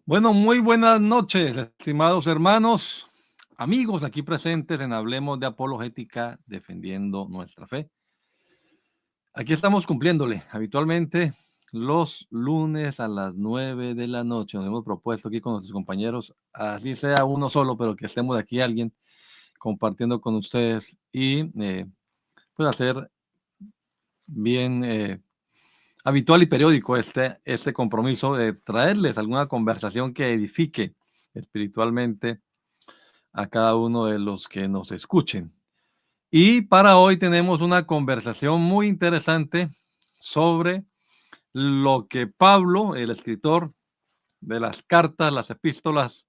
Bueno, muy buenas noches, estimados hermanos, amigos aquí presentes en Hablemos de Apologética, defendiendo nuestra fe. Aquí estamos cumpliéndole habitualmente los lunes a las 9 de la noche. Nos hemos propuesto aquí con nuestros compañeros, así sea uno solo, pero que estemos aquí alguien compartiendo con ustedes y pues hacer bien habitual y periódico este compromiso de traerles alguna conversación que edifique espiritualmente a cada uno de los que nos escuchen. Y para hoy tenemos una conversación muy interesante sobre lo que Pablo, el escritor de las cartas, las epístolas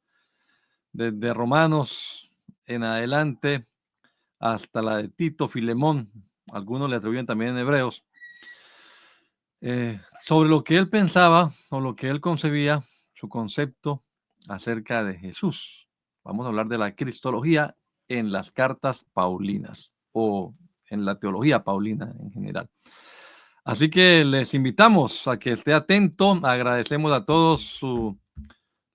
de Romanos en adelante hasta la de Tito, Filemón, algunos le atribuyen también en Hebreos, sobre lo que él pensaba o lo que él concebía, su concepto acerca de Jesús. Vamos a hablar de la cristología en las cartas paulinas o en la teología paulina en general. Así que les invitamos a que esté atento. Agradecemos a todos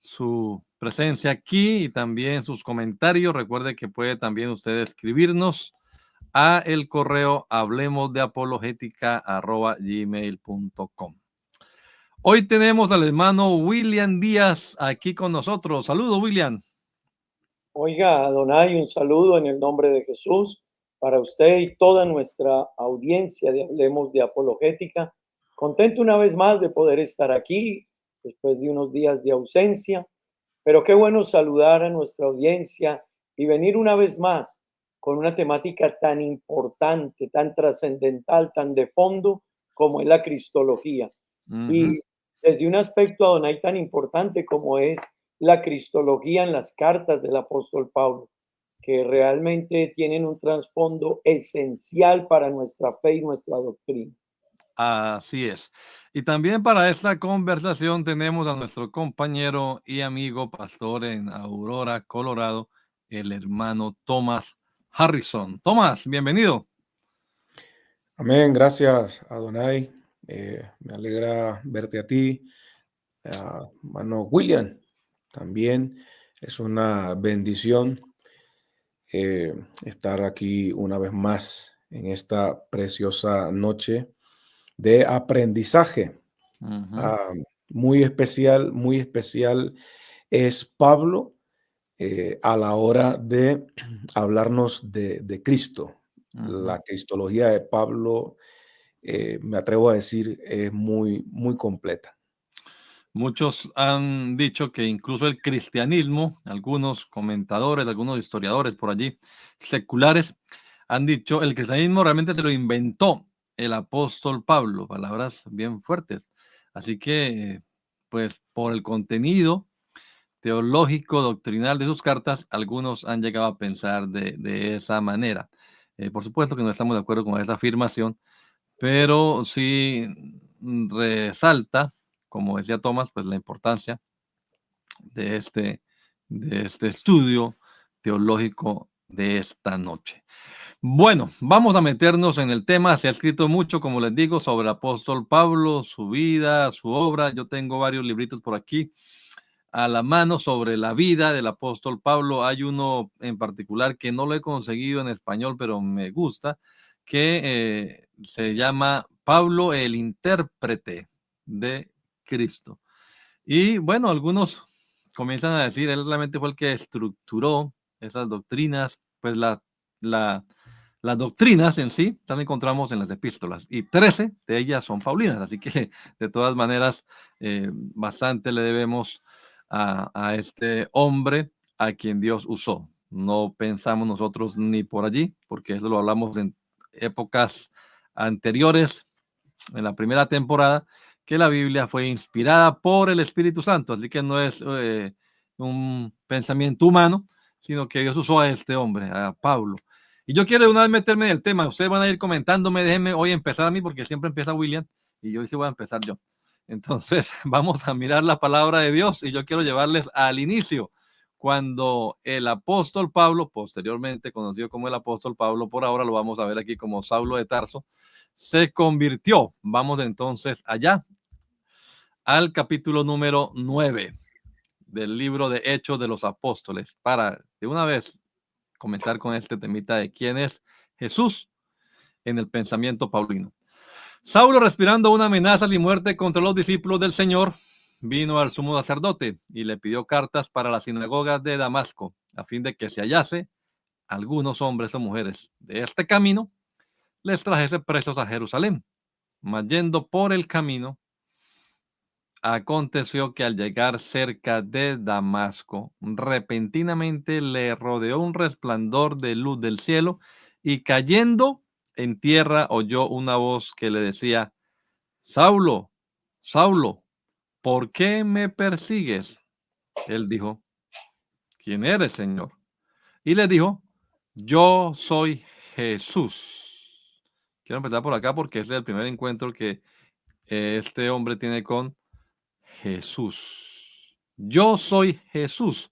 su presencia aquí y también sus comentarios. Recuerde que puede también usted escribirnos a el correo hablemosdeapologética@gmail.com. Hoy tenemos al hermano William Díaz aquí con nosotros. Saludos, William. Oiga, Adonai, un saludo en el nombre de Jesús para usted y toda nuestra audiencia de Hablemos de Apologética. Contento una vez más de poder estar aquí después de unos días de ausencia, pero qué bueno saludar a nuestra audiencia y venir una vez más con una temática tan importante, tan trascendental, tan de fondo como es la cristología. Y desde un aspecto, Adonai, tan importante como es la cristología en las cartas del apóstol Pablo, que realmente tienen un trasfondo esencial para nuestra fe y nuestra doctrina. Así es. Y también para esta conversación tenemos a nuestro compañero y amigo pastor en Aurora, Colorado, el hermano Thomas Harrison. Thomas, bienvenido. Amén, gracias Adonai. Me alegra verte a ti, hermano William. También es una bendición estar aquí una vez más en esta preciosa noche de aprendizaje. Muy especial es Pablo a la hora de hablarnos de Cristo. La cristología de Pablo, me atrevo a decir, es muy completa. Muchos han dicho que incluso el cristianismo, algunos comentadores, algunos historiadores por allí, seculares, han dicho el cristianismo realmente se lo inventó el apóstol Pablo, palabras bien fuertes. Así que, pues por el contenido teológico, doctrinal de sus cartas, algunos han llegado a pensar de esa manera. Por supuesto que no estamos de acuerdo con esta afirmación, pero sí resalta, como decía Tomás, pues la importancia de este estudio teológico de esta noche. Bueno, vamos a meternos en el tema. Se ha escrito mucho, como les digo, sobre el apóstol Pablo, su vida, su obra. Yo tengo varios libritos por aquí a la mano sobre la vida del apóstol Pablo. Hay uno en particular que no lo he conseguido en español, pero me gusta, que se llama Pablo el intérprete de Cristo. Y bueno, algunos comienzan a decir, él realmente fue el que estructuró esas doctrinas, pues las doctrinas en sí las encontramos en las epístolas y 13 de ellas son paulinas, así que de todas maneras bastante le debemos a este hombre a quien Dios usó. No pensamos nosotros ni por allí, porque eso lo hablamos en épocas anteriores, en la primera temporada, que la Biblia fue inspirada por el Espíritu Santo, así que no es un pensamiento humano, sino que Dios usó a este hombre, a Pablo. Y yo quiero de una vez meterme en el tema. Ustedes van a ir comentándome, déjenme hoy empezar a mí, porque siempre empieza William, y hoy sí voy a empezar yo. Entonces, vamos a mirar la palabra de Dios, y yo quiero llevarles al inicio, cuando el apóstol Pablo, posteriormente conocido como el apóstol Pablo, por ahora lo vamos a ver aquí como Saulo de Tarso, se convirtió. Vamos entonces allá, al capítulo número 9 del libro de Hechos de los Apóstoles, para de una vez comenzar con este temita de quién es Jesús en el pensamiento paulino. Saulo, respirando una amenaza y muerte contra los discípulos del Señor, vino al sumo sacerdote y le pidió cartas para las sinagogas de Damasco, a fin de que se hallase algunos hombres o mujeres de este camino, les trajese presos a Jerusalén. Mas yendo por el camino, aconteció que al llegar cerca de Damasco, repentinamente le rodeó un resplandor de luz del cielo, y cayendo en tierra oyó una voz que le decía: Saulo, Saulo, ¿por qué me persigues? Él dijo: ¿Quién eres, Señor? Y le dijo: yo soy Jesús. Quiero empezar por acá porque este es el primer encuentro que este hombre tiene con Jesús. Yo soy Jesús,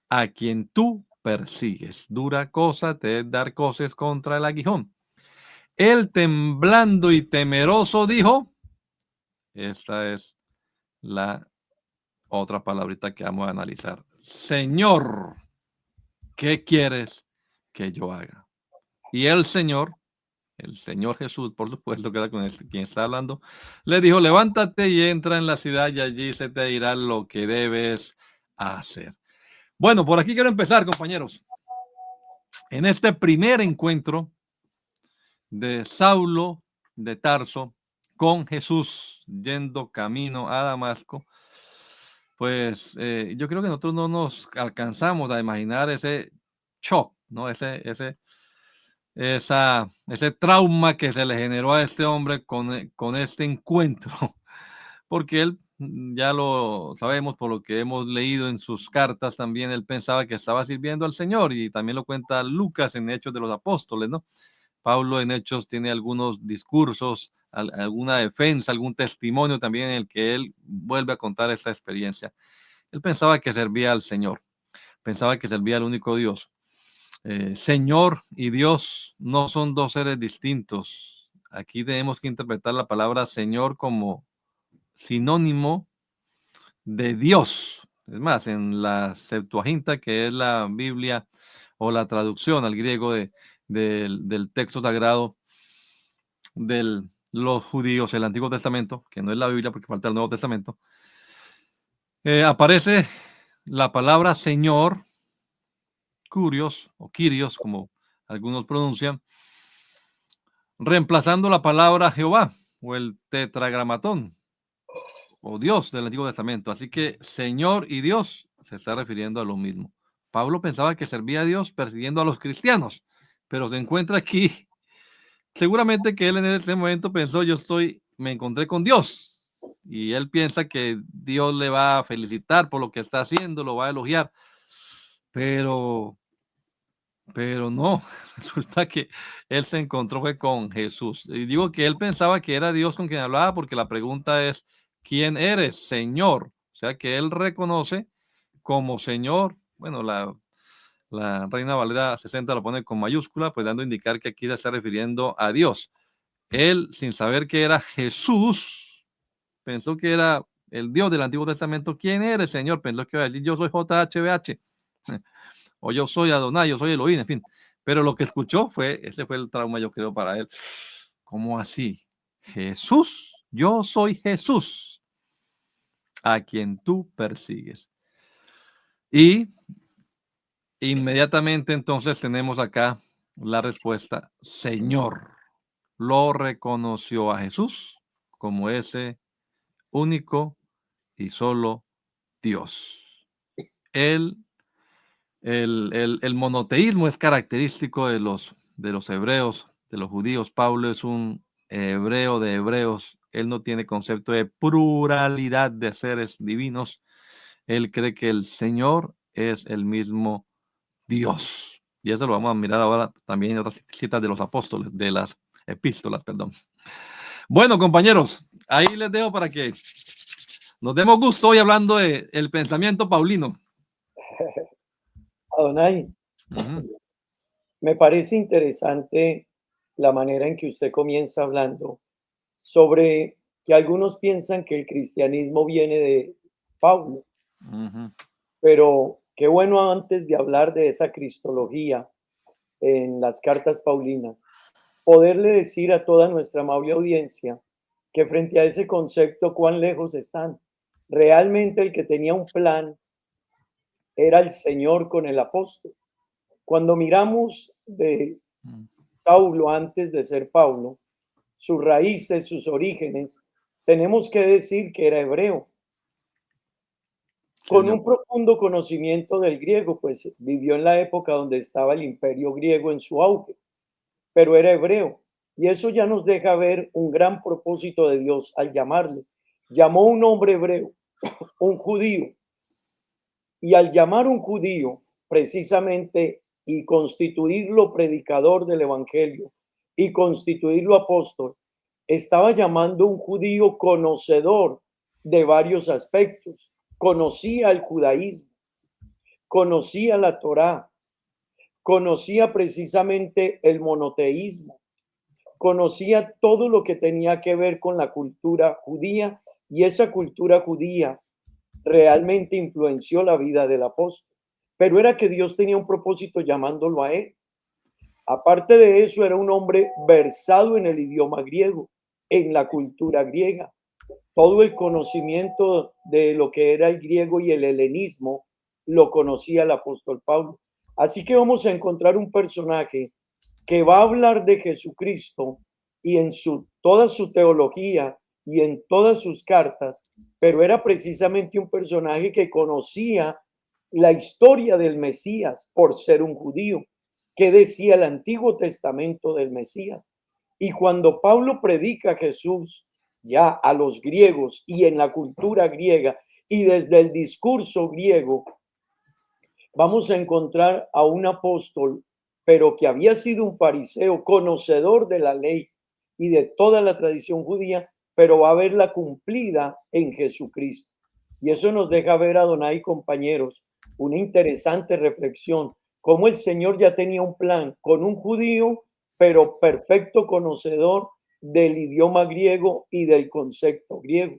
a quien tú persigues. Dura cosa te es dar coces contra el aguijón. Él, temblando y temeroso, dijo, esta es la otra palabrita que vamos a analizar: Señor, ¿qué quieres que yo haga? Y el Señor Jesús, por supuesto que era con quien está hablando, le dijo: levántate y entra en la ciudad, y allí se te dirá lo que debes hacer. Bueno, por aquí quiero empezar, compañeros. En este primer encuentro de Saulo de Tarso con Jesús yendo camino a Damasco, pues yo creo que nosotros no nos alcanzamos a imaginar ese shock, ¿no? Ese trauma que se le generó a este hombre con este encuentro, porque él, ya lo sabemos por lo que hemos leído en sus cartas, también él pensaba que estaba sirviendo al Señor, y también lo cuenta Lucas en Hechos de los Apóstoles, ¿no? Pablo en Hechos tiene algunos discursos, alguna defensa, algún testimonio también en el que él vuelve a contar esta experiencia. Él pensaba que servía al Señor, pensaba que servía al único Dios. Señor y Dios no son dos seres distintos. Aquí tenemos que interpretar la palabra Señor como sinónimo de Dios. Es más, en la Septuaginta, que es la Biblia o la traducción al griego del texto sagrado de los judíos, el Antiguo Testamento, que no es la Biblia porque falta el Nuevo Testamento, aparece la palabra Señor, Curios o Kyrios, como algunos pronuncian, reemplazando la palabra Jehová o el tetragramatón o Dios del Antiguo Testamento. Así que Señor y Dios se está refiriendo a lo mismo. Pablo pensaba que servía a Dios persiguiendo a los cristianos, pero se encuentra aquí. Seguramente que él en ese momento pensó: me encontré con Dios, y él piensa que Dios le va a felicitar por lo que está haciendo, lo va a elogiar, pero no, resulta que él se encontró fue con Jesús. Y digo que él pensaba que era Dios con quien hablaba, porque la pregunta es: ¿quién eres, Señor? O sea, que él reconoce como Señor. Bueno, la Reina Valera 60 lo pone con mayúscula, pues dando a indicar que aquí se está refiriendo a Dios. Él, sin saber que era Jesús, pensó que era el Dios del Antiguo Testamento. ¿Quién eres, Señor? Pensó que iba a decir: yo soy JHBH. O yo soy Adonai, yo soy Elohim, en fin. Pero lo que escuchó ese fue el trauma, yo creo, para él. ¿Cómo así? Jesús, yo soy Jesús, a quien tú persigues. Y inmediatamente entonces tenemos acá la respuesta: Señor. Lo reconoció a Jesús como ese único y solo Dios. El monoteísmo es característico de los hebreos, de los judíos. Pablo es un hebreo de hebreos él no tiene concepto de pluralidad de seres divinos. Él cree que el Señor es el mismo Dios. Y eso lo vamos a mirar ahora también en otras citas de los apóstoles, de las epístolas, perdón. Bueno, compañeros, ahí les dejo para que nos demos gusto hoy hablando del pensamiento paulino. Adonai, me parece interesante la manera en que usted comienza hablando sobre que algunos piensan que el cristianismo viene de Pablo, pero qué bueno antes de hablar de esa cristología en las cartas paulinas, poderle decir a toda nuestra amable audiencia que frente a ese concepto cuán lejos están. Realmente el que tenía un plan era el Señor con el apóstol. Cuando miramos de Saulo antes de ser Pablo, sus raíces, sus orígenes, tenemos que decir que era hebreo, con un profundo conocimiento del griego, pues vivió en la época donde estaba el imperio griego en su auge, pero era hebreo. Y eso ya nos deja ver un gran propósito de Dios al llamarle. Llamó un hombre hebreo, un judío, y al llamar un judío precisamente y constituirlo predicador del evangelio y constituirlo apóstol, estaba llamando un judío conocedor de varios aspectos. Conocía el judaísmo, conocía la Torá, conocía precisamente el monoteísmo, conocía todo lo que tenía que ver con la cultura judía, y esa cultura judía realmente influenció la vida del apóstol. Pero era que Dios tenía un propósito llamándolo a él. Aparte de eso, era un hombre versado en el idioma griego, en la cultura griega. Todo el conocimiento de lo que era el griego y el helenismo lo conocía el apóstol Pablo. Así que vamos a encontrar un personaje que va a hablar de Jesucristo y en toda su teología y en todas sus cartas, pero era precisamente un personaje que conocía la historia del Mesías por ser un judío. ¿Qué decía el Antiguo Testamento del Mesías? Y cuando Pablo predica a Jesús ya a los griegos y en la cultura griega y desde el discurso griego, vamos a encontrar a un apóstol, pero que había sido un fariseo, conocedor de la ley y de toda la tradición judía, pero va a verla cumplida en Jesucristo. Y eso nos deja ver, Adonai, compañeros, una interesante reflexión, cómo el Señor ya tenía un plan con un judío, pero perfecto conocedor del idioma griego y del concepto griego.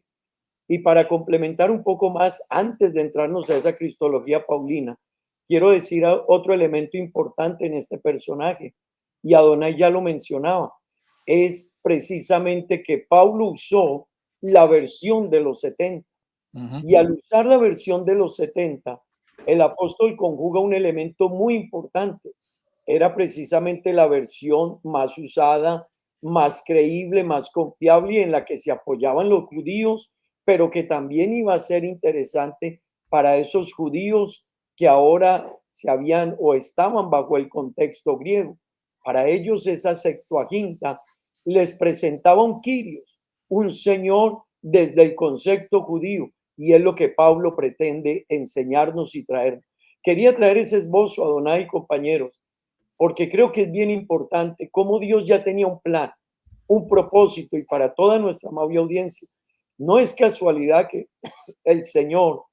Y para complementar un poco más, antes de entrarnos a esa cristología paulina, quiero decir otro elemento importante en este personaje, y Adonai ya lo mencionaba, es precisamente que Pablo usó la versión de los 70. Y al usar la versión de los 70, el apóstol conjuga un elemento muy importante. Era precisamente la versión más usada, más creíble, más confiable y en la que se apoyaban los judíos, pero que también iba a ser interesante para esos judíos que ahora se habían o estaban bajo el contexto griego. Para ellos esa Septuaginta les presentaba un Kyrios, un Señor desde el concepto judío, y es lo que Pablo pretende enseñarnos y traer. Quería traer ese esbozo, Adonai, compañeros, porque creo que es bien importante cómo Dios ya tenía un plan, un propósito, y para toda nuestra amable audiencia, no es casualidad que el Señor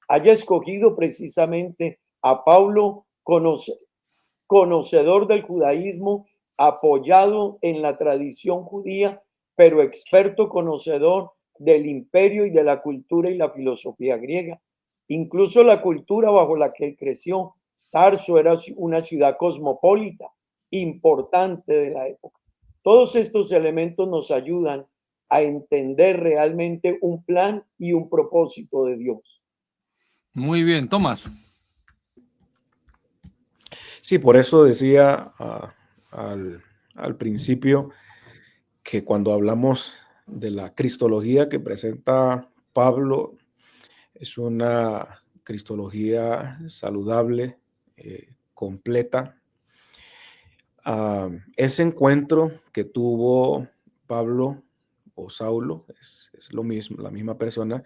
haya escogido precisamente a Pablo, conocedor del judaísmo, apoyado en la tradición judía, pero experto conocedor del imperio y de la cultura y la filosofía griega. Incluso la cultura bajo la que él creció. Tarso era una ciudad cosmopolita, importante de la época. Todos estos elementos nos ayudan a entender realmente un plan y un propósito de Dios. Muy bien, Tomás. Sí, por eso decía al principio que cuando hablamos de la cristología que presenta Pablo, es una cristología saludable, completa. Ese encuentro que tuvo Pablo o Saulo, es lo mismo, la misma persona,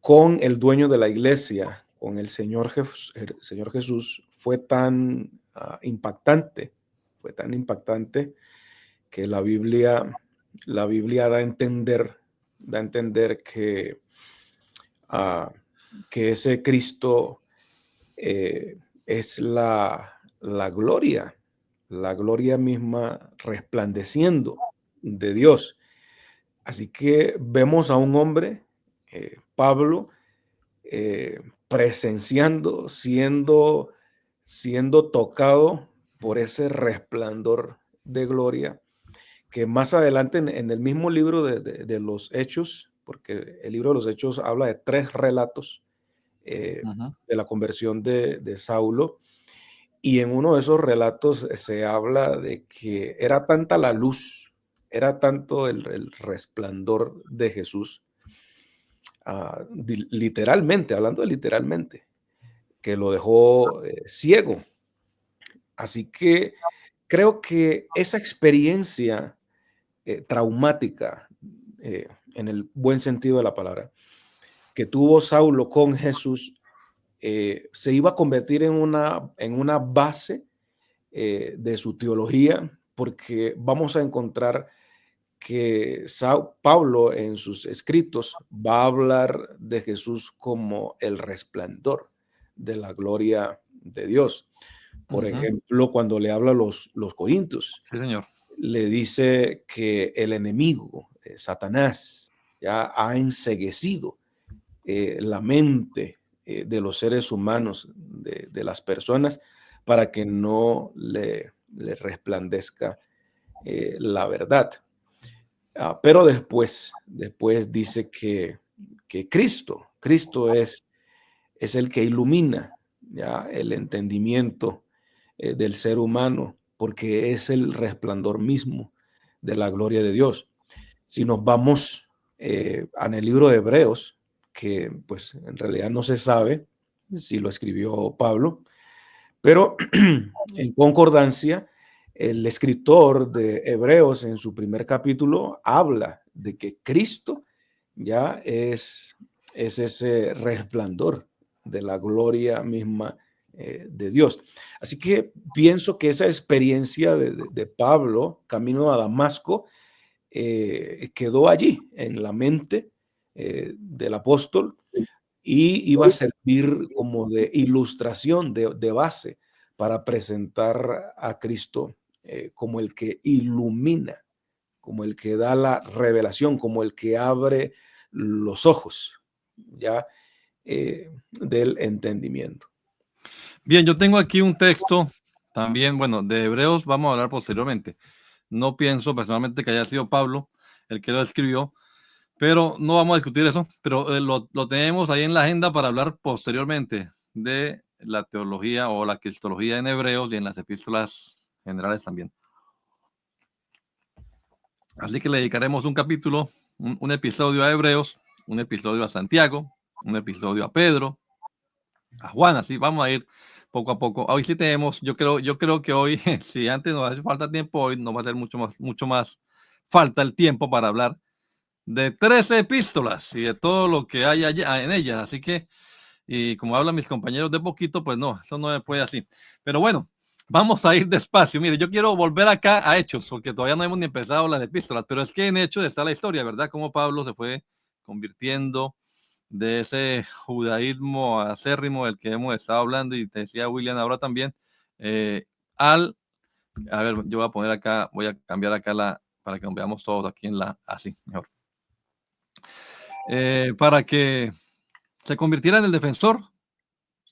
con el dueño de la iglesia, con el Señor Jesús, fue tan impactante que la Biblia da a entender ah, que ese Cristo es la gloria misma resplandeciendo de Dios. Así que vemos a un hombre, Pablo, presenciando, siendo tocado por ese resplandor de gloria, que más adelante en el mismo libro de los Hechos, porque el libro de los Hechos habla de 3 relatos Ujú. de la conversión de Saulo, y en uno de esos relatos se habla de que era tanta la luz, era tanto el resplandor de Jesús, literalmente, hablando de literalmente, que lo dejó ciego. Así que creo que esa experiencia traumática, en el buen sentido de la palabra, que tuvo Saulo con Jesús, se iba a convertir en una base de su teología, porque vamos a encontrar que Pablo en sus escritos va a hablar de Jesús como el resplandor de la gloria de Dios. Por Ujú. ejemplo, cuando le habla a los corintios, Sí, señor. le dice que el enemigo, Satanás, ya ha enceguecido la mente de los seres humanos, de las personas, para que no le resplandezca la verdad. Pero después dice que Cristo es el que ilumina ya el entendimiento del ser humano, porque es el resplandor mismo de la gloria de Dios. Si nos vamos en el libro de Hebreos, que pues en realidad no se sabe si lo escribió Pablo, pero en concordancia, el escritor de Hebreos en su primer capítulo habla de que Cristo ya es ese resplandor de la gloria misma de Dios. Así que pienso que esa experiencia de Pablo, camino a Damasco, quedó allí en la mente del apóstol y iba a servir como de ilustración, de base para presentar a Cristo como el que ilumina, como el que da la revelación, como el que abre los ojos ya del entendimiento. Bien, yo tengo aquí un texto también, bueno, de Hebreos vamos a hablar posteriormente. No pienso personalmente que haya sido Pablo el que lo escribió, pero no vamos a discutir eso, pero lo tenemos ahí en la agenda para hablar posteriormente de la teología o la cristología en Hebreos y en las epístolas generales también. Así que le dedicaremos un capítulo, un episodio a Hebreos, un episodio a Santiago, un episodio a Pedro, a Juan, así vamos a ir poco a poco. Hoy sí tenemos, yo creo que hoy, si antes nos hace falta tiempo, hoy nos va a hacer mucho más falta el tiempo para hablar de 13 epístolas y de todo lo que hay allá en ellas. Así que, y como hablan mis compañeros de poquito, pues no, eso no se puede así. Pero bueno, vamos a ir despacio. Mire, yo quiero volver acá a Hechos, porque todavía no hemos ni empezado las epístolas, pero es que en Hechos está la historia, ¿verdad? Cómo Pablo se fue convirtiendo de ese judaísmo acérrimo del que hemos estado hablando, y te decía William ahora también, a ver, yo voy a poner acá, voy a cambiar acá para que nos veamos todos aquí así, mejor. Para que se convirtiera en el defensor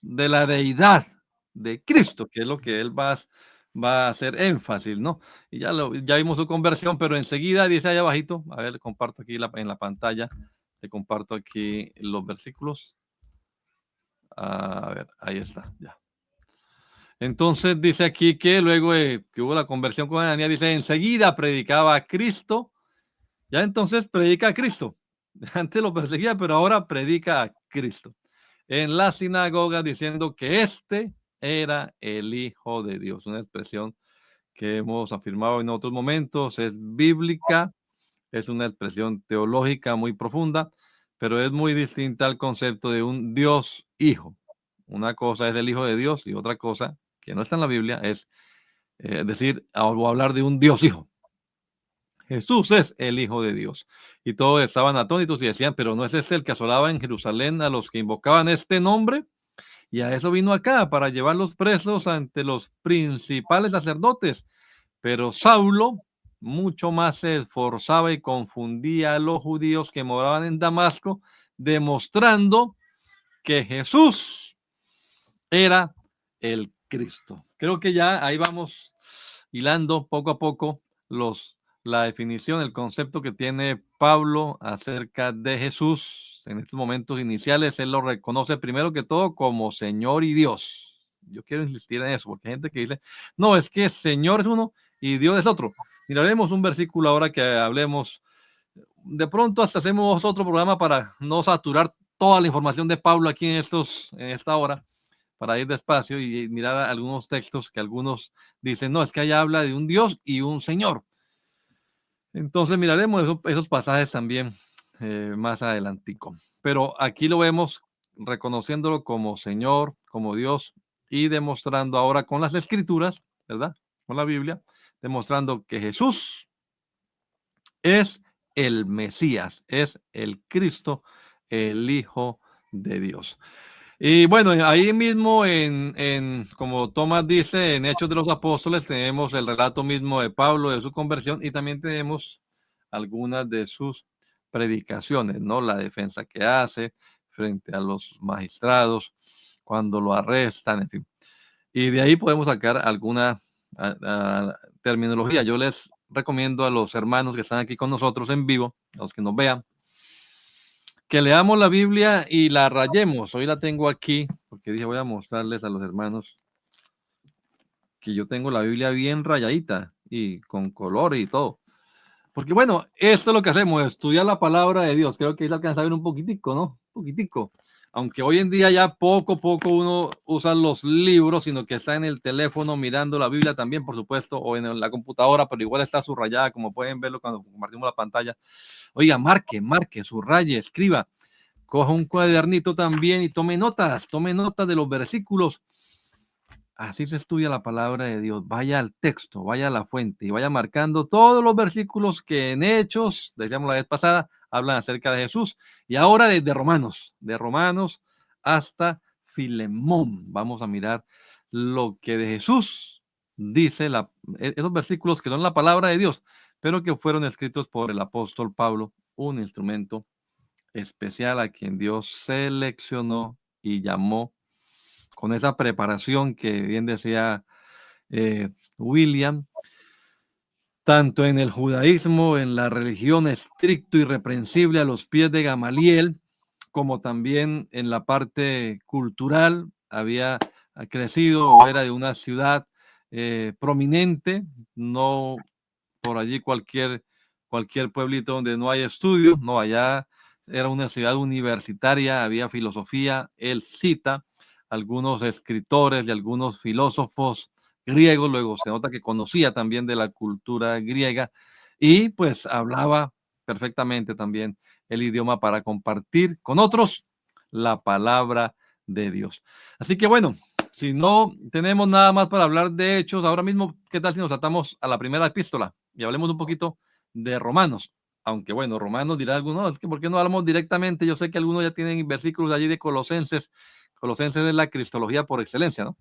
de la deidad de Cristo, que es lo que él va a hacer énfasis, ¿no? Y ya vimos su conversión, pero enseguida dice allá abajito, a ver, le comparto aquí en la pantalla, le comparto aquí los versículos. A ver, ahí está, ya. Entonces dice aquí que luego que hubo la conversión con Ananías, dice, enseguida predicaba a Cristo. Ya entonces predica a Cristo. Antes lo perseguía, pero ahora predica a Cristo en la sinagoga, diciendo que este era el Hijo de Dios. Una expresión que hemos afirmado en otros momentos, es bíblica, es una expresión teológica muy profunda, pero es muy distinta al concepto de un Dios hijo. Una cosa es el Hijo de Dios y otra cosa, que no está en la Biblia, es decir o hablar de un Dios hijo. Jesús es el Hijo de Dios. Y todos estaban atónitos y decían, pero ¿no es este el que asolaba en Jerusalén a los que invocaban este nombre? Y a eso vino acá, para llevarlos presos ante los principales sacerdotes. Pero Saulo mucho más se esforzaba y confundía a los judíos que moraban en Damasco, demostrando que Jesús era el Cristo. Creo que ya ahí vamos hilando poco a poco la definición, el concepto que tiene Pablo acerca de Jesús. En estos momentos iniciales, él lo reconoce primero que todo como Señor y Dios. Yo quiero insistir en eso, porque hay gente que dice, no, es que Señor es uno y Dios es otro. Miraremos un versículo ahora que hablemos. De pronto hasta hacemos otro programa para no saturar toda la información de Pablo aquí en esta hora, para ir despacio y mirar algunos textos que algunos dicen, no, es que allá habla de un Dios y un Señor. Entonces miraremos esos pasajes también más adelantico. Pero aquí lo vemos reconociéndolo como Señor, como Dios y demostrando ahora con las Escrituras, ¿verdad? Con la Biblia, demostrando que Jesús es el Mesías, es el Cristo, el Hijo de Dios. Y bueno, ahí mismo como Tomás dice, en Hechos de los Apóstoles tenemos el relato mismo de Pablo, de su conversión, y también tenemos algunas de sus predicaciones, ¿no? La defensa que hace frente a los magistrados, cuando lo arrestan, en fin. Y de ahí podemos sacar alguna terminología. Yo les recomiendo a los hermanos que están aquí con nosotros en vivo, a los que nos vean, que leamos la Biblia y la rayemos. Hoy la tengo aquí porque dije voy a mostrarles a los hermanos que yo tengo la Biblia bien rayadita y con colores y todo. Porque bueno, esto es lo que hacemos, estudiar la palabra de Dios. Creo que ahí se alcanza a ver un poquitico, ¿no? Un poquitico. Aunque hoy en día ya poco a poco uno usa los libros, sino que está en el teléfono mirando la Biblia también, por supuesto, o en la computadora, pero igual está subrayada, como pueden verlo cuando compartimos la pantalla. Oiga, marque, subraye, escriba, coja un cuadernito también y tome notas de los versículos. Así se estudia la palabra de Dios. Vaya al texto, vaya a la fuente y vaya marcando todos los versículos que en Hechos, decíamos la vez pasada, hablan acerca de Jesús. Y ahora de Romanos hasta Filemón. Vamos a mirar lo que de Jesús dice esos versículos que son la palabra de Dios, pero que fueron escritos por el apóstol Pablo, un instrumento especial a quien Dios seleccionó y llamó con esa preparación que bien decía William, tanto en el judaísmo, en la religión estricto y reprensible a los pies de Gamaliel, como también en la parte cultural, había crecido o era de una ciudad prominente, no por allí cualquier pueblito donde no hay estudios, no, allá era una ciudad universitaria, había filosofía, él cita algunos escritores y algunos filósofos griegos, luego se nota que conocía también de la cultura griega y pues hablaba perfectamente también el idioma para compartir con otros la palabra de Dios. Así que bueno, si no tenemos nada más para hablar de Hechos, ahora mismo, ¿qué tal si nos atamos a la primera epístola y hablemos un poquito de Romanos? Aunque bueno, Romanos dirá alguno, es que ¿por qué no hablamos directamente? Yo sé que algunos ya tienen versículos allí de Colosenses. Colosenses es la cristología por excelencia, ¿no?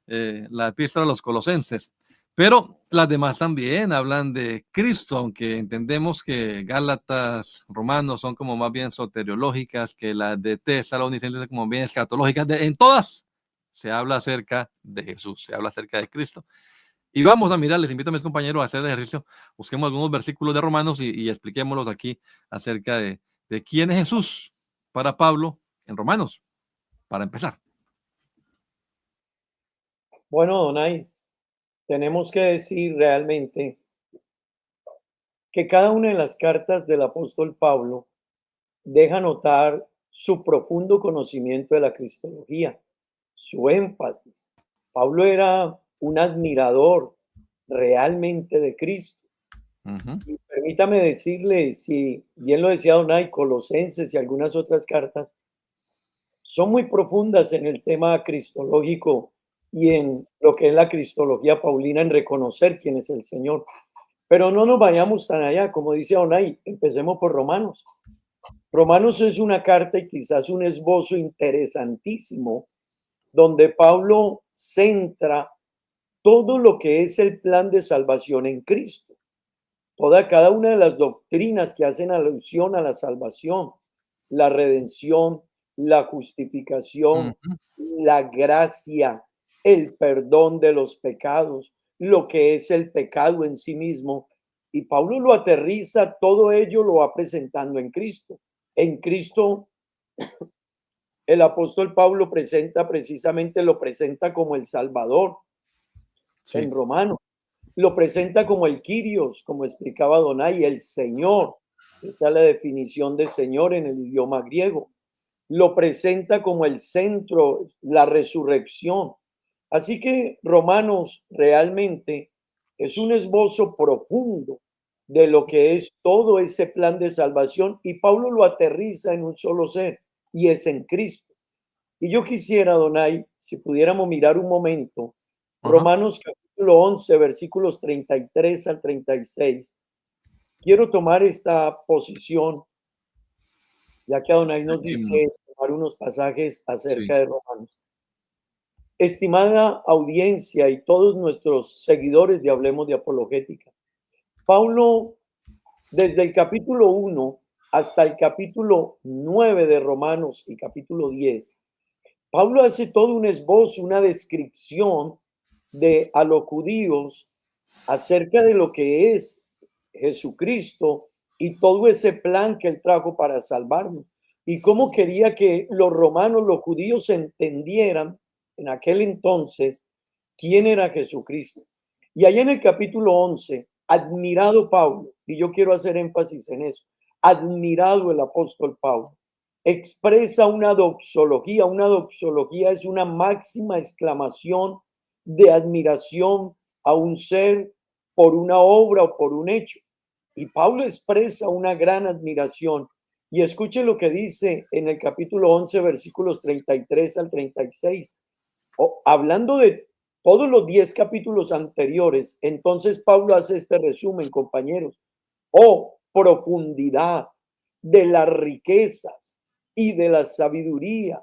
La epístola a los Colosenses. Pero las demás también hablan de Cristo, aunque entendemos que Gálatas, Romanos son como más bien soteriológicas, que las de Tesalonicenses son como bien escatológicas. En todas se habla acerca de Jesús, se habla acerca de Cristo. Y vamos a mirar, les invito a mis compañeros a hacer el ejercicio, busquemos algunos versículos de Romanos y expliquémoslos aquí acerca de quién es Jesús para Pablo en Romanos, para empezar. Bueno, Donay, tenemos que decir realmente que cada una de las cartas del apóstol Pablo deja notar su profundo conocimiento de la cristología, su énfasis. Pablo era un admirador realmente de Cristo Ujú. Y permítame decirle, si bien lo decía Donay, Colosenses y algunas otras cartas son muy profundas en el tema cristológico y en lo que es la cristología paulina, en reconocer quién es el Señor. Pero no nos vayamos tan allá, como dice Donay, empecemos por Romanos. Romanos es una carta y quizás un esbozo interesantísimo donde Pablo centra todo lo que es el plan de salvación en Cristo. Cada una de las doctrinas que hacen alusión a la salvación, la redención, la justificación, Ujú. la gracia, el perdón de los pecados, lo que es el pecado en sí mismo. Y Pablo lo aterriza, todo ello lo va presentando en Cristo. En Cristo, el apóstol Pablo presenta precisamente, lo presenta como el Salvador en Sí. Romanos. Lo presenta como el Kyrios, como explicaba Donay, el Señor. Esa es la definición de Señor en el idioma griego. Lo presenta como el centro, la resurrección. Así que Romanos realmente es un esbozo profundo de lo que es todo ese plan de salvación y Pablo lo aterriza en un solo ser y es en Cristo. Y yo quisiera, Donay, si pudiéramos mirar un momento, Ajá. Romanos capítulo 11, versículos 33 al 36. Quiero tomar esta posición, ya que Adonai nos Himno. dice tomar unos pasajes Sí. acerca de Romanos. Estimada audiencia y todos nuestros seguidores de Hablemos de Apologética, Pablo, desde el capítulo 1 hasta el capítulo 9 de Romanos y capítulo 10, Pablo hace todo un esbozo, una descripción de a los judíos acerca de lo que es Jesucristo y todo ese plan que él trajo para salvarnos y cómo quería que los romanos, los judíos entendieran en aquel entonces quién era Jesucristo. Y allá en el capítulo 11, admirado Pablo, y yo quiero hacer énfasis en eso, admirado el apóstol Pablo, expresa una doxología. Una doxología es una máxima exclamación de admiración a un ser por una obra o por un hecho. Y Pablo expresa una gran admiración. Y escuche lo que dice en el capítulo 11, versículos 33 al 36. Hablando de todos los 10 capítulos anteriores, entonces Pablo hace este resumen, compañeros. Oh, profundidad de las riquezas y de la sabiduría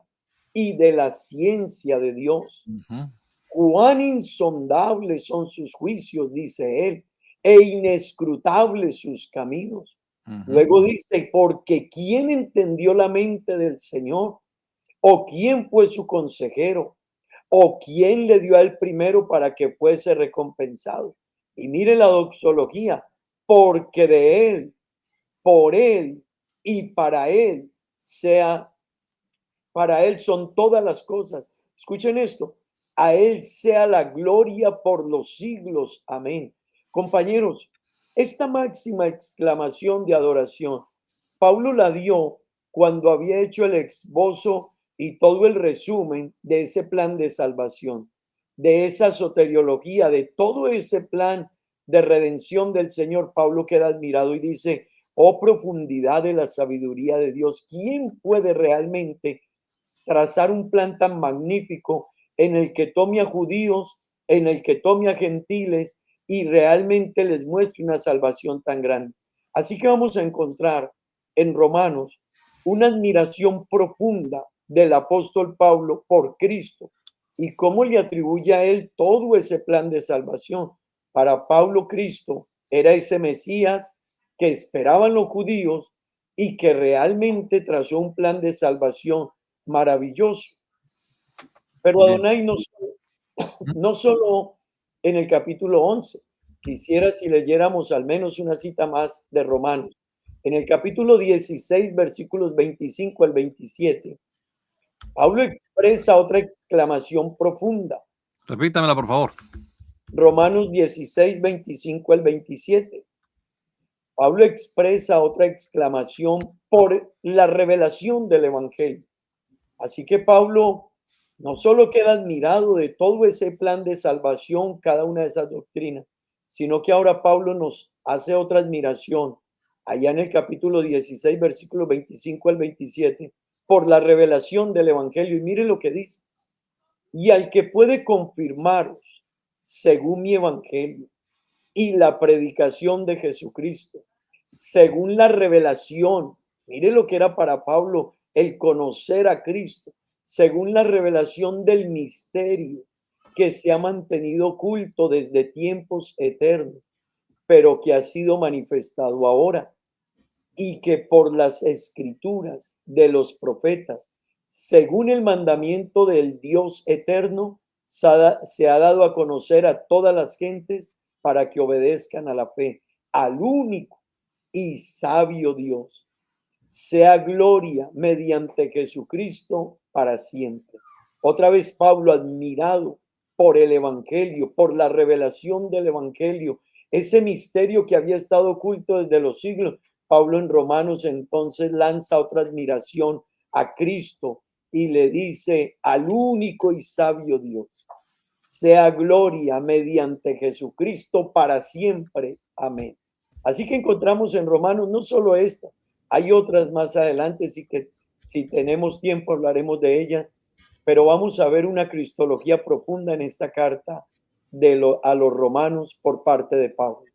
y de la ciencia de Dios. Ujú. Cuán insondables son sus juicios, dice él, e inescrutables sus caminos. Ujú. Luego dice, porque ¿quién entendió la mente del Señor? ¿O quién fue su consejero? ¿O quién le dio al primero para que fuese recompensado? Y mire la doxología, porque de él, por él y sea, para él son todas las cosas. Escuchen esto, a él sea la gloria por los siglos. Amén. Compañeros, esta máxima exclamación de adoración, Pablo la dio cuando había hecho el esbozo y todo el resumen de ese plan de salvación, de esa soteriología, de todo ese plan de redención del Señor. Pablo queda admirado y dice, oh profundidad de la sabiduría de Dios, ¿quién puede realmente trazar un plan tan magnífico en el que tome a judíos, en el que tome a gentiles y realmente les muestre una salvación tan grande? Así que vamos a encontrar en Romanos una admiración profunda del apóstol Pablo por Cristo y cómo le atribuye a él todo ese plan de salvación. Para Pablo, Cristo era ese Mesías que esperaban los judíos y que realmente trazó un plan de salvación maravilloso. Pero Bien. Adonai Ujú. no solo en el capítulo 11, quisiera si leyéramos al menos una cita más de Romanos. En el capítulo 16, versículos 25 al 27, Pablo expresa otra exclamación profunda. Repítamela, por favor. Romanos 16, 25 al 27. Pablo expresa otra exclamación por la revelación del Evangelio. Así que Pablo no solo queda admirado de todo ese plan de salvación, cada una de esas doctrinas, sino que ahora Pablo nos hace otra admiración, allá en el capítulo 16, versículos 25 al 27, por la revelación del Evangelio. Y mire lo que dice: y al que puede confirmaros, según mi Evangelio y la predicación de Jesucristo, según la revelación. Mire lo que era para Pablo el conocer a Cristo, según la revelación del misterio que se ha mantenido oculto desde tiempos eternos, pero que ha sido manifestado ahora, y que por las escrituras de los profetas, según el mandamiento del Dios eterno, se ha dado a conocer a todas las gentes para que obedezcan a la fe, al único y sabio Dios. Sea gloria mediante Jesucristo para siempre. Otra vez Pablo, admirado por el Evangelio, por la revelación del Evangelio, ese misterio que había estado oculto desde los siglos. Pablo en Romanos entonces lanza otra admiración a Cristo y le dice: al único y sabio Dios, sea gloria mediante Jesucristo para siempre. Amén. Así que encontramos en Romanos no solo estas, hay otras más adelante, así que si tenemos tiempo hablaremos de ellas, pero vamos a ver una cristología profunda en esta carta a los romanos por parte de Pablo.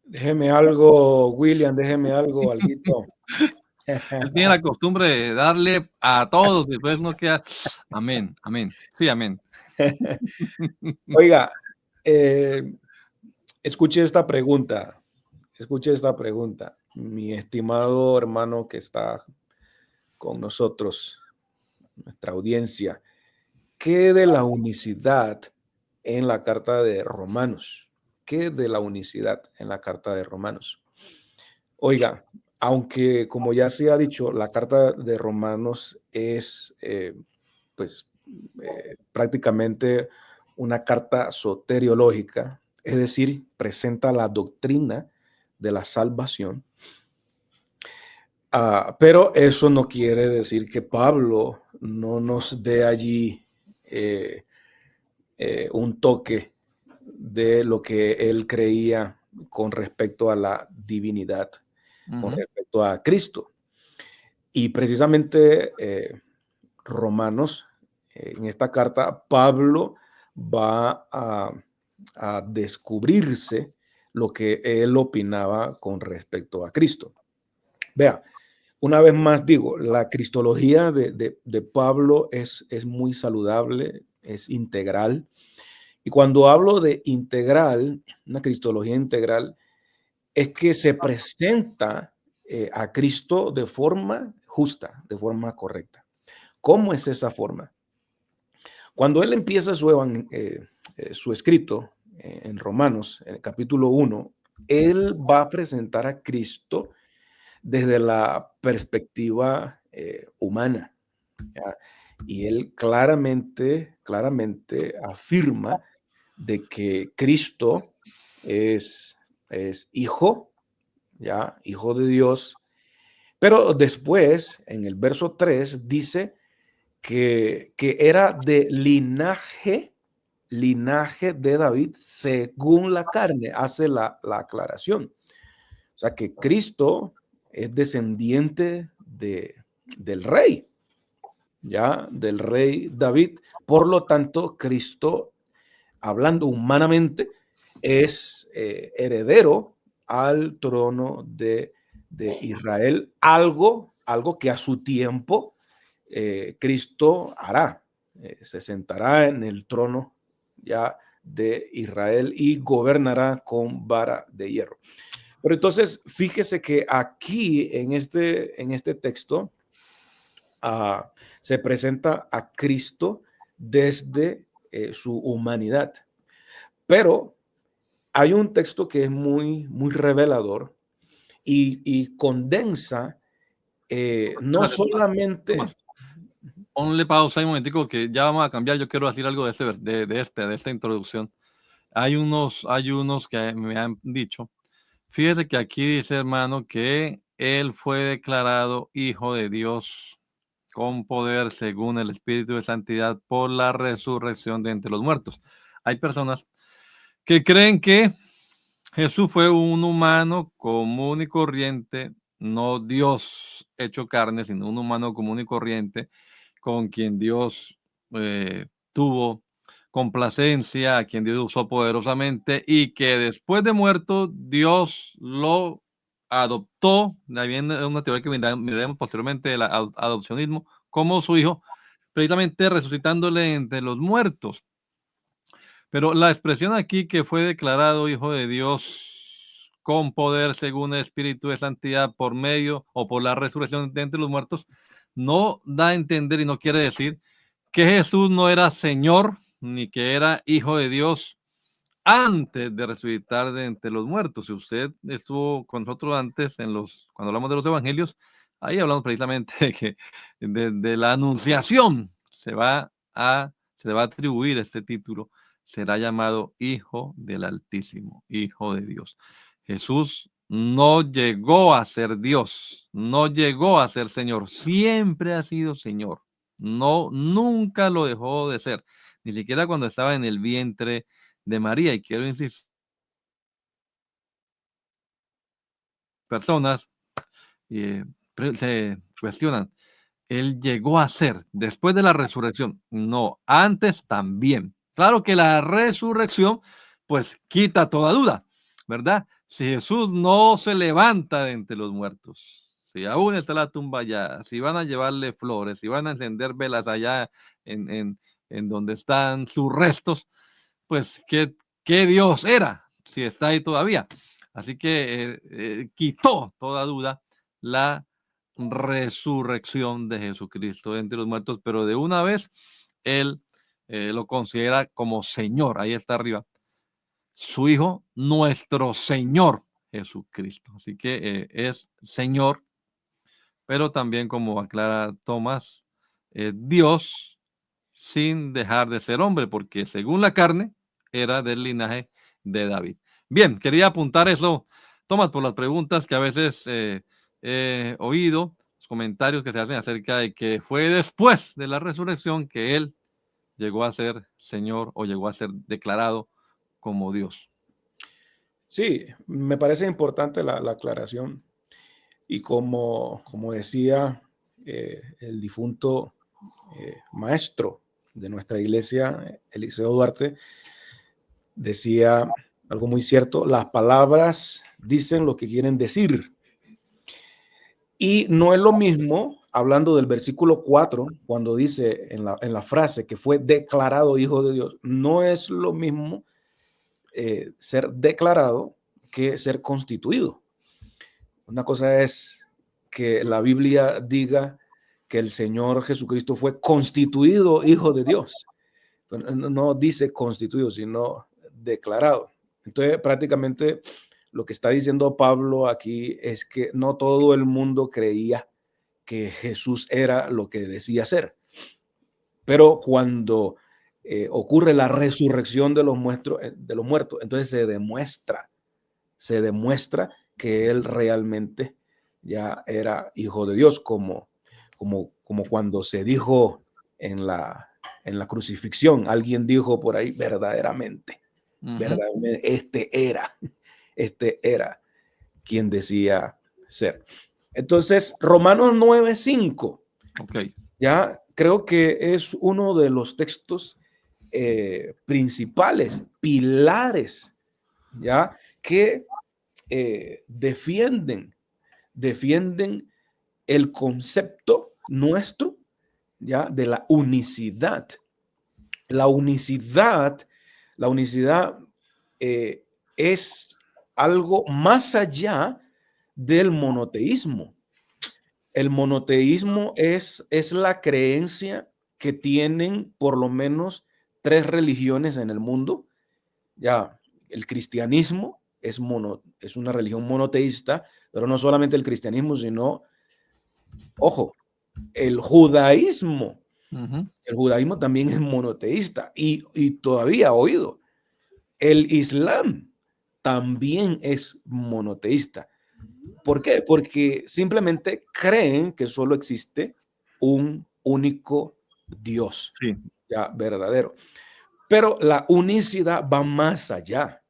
Déjeme algo, William, déjeme algo, alguito. Él tiene la costumbre de darle a todos, después no queda. Amén, amén. Sí, amén. Oiga, escuche esta pregunta, mi estimado hermano que está con nosotros, nuestra audiencia. ¿Qué de la unicidad en la carta de Romanos? ¿Qué de la unicidad en la carta de Romanos? Oiga, aunque como ya se ha dicho, la carta de Romanos es prácticamente una carta soteriológica, es decir, presenta la doctrina de la salvación. Pero eso no quiere decir que Pablo no nos dé allí un toque de lo que él creía con respecto a la divinidad, con respecto a Cristo. Y precisamente Romanos, en esta carta, Pablo va a descubrirse lo que él opinaba con respecto a Cristo. Vea, una vez más digo, la cristología de Pablo es muy saludable, es integral. Y cuando hablo de integral, una cristología integral, es que se presenta a Cristo de forma justa, de forma correcta. ¿Cómo es esa forma? Cuando él empieza su escrito en Romanos, en el capítulo 1, él va a presentar a Cristo desde la perspectiva humana, ¿ya? Y él claramente afirma de que Cristo es hijo, ¿ya? Hijo de Dios. Pero después, en el verso 3, dice que era de linaje de David según la carne, hace la aclaración. O sea que Cristo es descendiente del rey, ya, del rey David. Por lo tanto, Cristo, hablando humanamente, es heredero al trono de Israel, algo que a su tiempo Cristo hará. Se sentará en el trono ya de Israel y gobernará con vara de hierro. Pero entonces, fíjese que aquí en este texto se presenta a Cristo desde su humanidad. Pero hay un texto que es muy revelador y condensa no solamente... Ponle pausa un momentico que ya vamos a cambiar. Yo quiero decir algo de esta introducción. Hay unos que me han dicho, fíjate que aquí dice, hermano, que él fue declarado hijo de Dios con poder según el Espíritu de Santidad por la resurrección de entre los muertos. Hay personas que creen que Jesús fue un humano común y corriente, no Dios hecho carne, sino un humano común y corriente, con quien Dios tuvo complacencia, a quien Dios usó poderosamente y que después de muerto Dios lo adoptó. Ahí viene una teoría que miraremos posteriormente, el adopcionismo, como su hijo, precisamente resucitándole entre los muertos. Pero la expresión aquí que fue declarado hijo de Dios con poder según el Espíritu de Santidad por medio o por la resurrección de entre los muertos, no da a entender y no quiere decir que Jesús no era Señor ni que era hijo de Dios antes de resucitar de entre los muertos. Si usted estuvo con nosotros antes, cuando hablamos de los evangelios, ahí hablamos precisamente de que de la anunciación se le va a atribuir este título, será llamado Hijo del Altísimo, Hijo de Dios. Jesús no llegó a ser Dios, no llegó a ser Señor, siempre ha sido Señor. No, nunca lo dejó de ser, ni siquiera cuando estaba en el vientre de María. Y quiero insistir, personas se cuestionan, él llegó a ser después de la resurrección. No, antes también. Claro que la resurrección, pues quita toda duda, ¿verdad? Si Jesús no se levanta de entre los muertos, si aún está la tumba allá, si van a llevarle flores, si van a encender velas allá en, en, en donde están sus restos, pues ¿qué Dios era? Si está ahí todavía. Así que quitó toda duda la resurrección de Jesucristo entre los muertos, pero de una vez él lo considera como Señor, ahí está arriba, su Hijo, nuestro Señor Jesucristo. Así que es Señor, pero también, como aclara Tomás, Dios sin dejar de ser hombre, porque según la carne era del linaje de David. Bien, quería apuntar eso, Tomás, por las preguntas que a veces he oído, los comentarios que se hacen acerca de que fue después de la resurrección que él llegó a ser Señor o llegó a ser declarado como Dios. Sí, me parece importante la aclaración. Y como decía el difunto maestro de nuestra iglesia, Eliseo Duarte, decía algo muy cierto: las palabras dicen lo que quieren decir. Y no es lo mismo, hablando del versículo 4, cuando dice en la frase que fue declarado hijo de Dios, no es lo mismo ser declarado que ser constituido. Una cosa es que la Biblia diga que el Señor Jesucristo fue constituido hijo de Dios. No dice constituido, sino declarado. Entonces, prácticamente lo que está diciendo Pablo aquí es que no todo el mundo creía que Jesús era lo que decía ser. Pero cuando ocurre la resurrección de los muertos, entonces se demuestra que él realmente ya era hijo de Dios, como cuando se dijo en la crucifixión. Alguien dijo por ahí, verdaderamente, este era quien decía ser. Entonces, Romanos 9:5, Okay. ya creo que es uno de los textos principales, pilares, ya que defienden el concepto nuestro, ya, de la unicidad. La unicidad es algo más allá del monoteísmo. El monoteísmo es la creencia que tienen por lo menos 3 religiones en el mundo. Ya, el cristianismo es una religión monoteísta, pero no solamente el cristianismo, sino, ojo, el judaísmo. El judaísmo también es monoteísta y todavía oído. El islam también es monoteísta. ¿Por qué? Porque simplemente creen que solo existe un único Dios, Sí. ya verdadero. Pero la unicidad va más allá.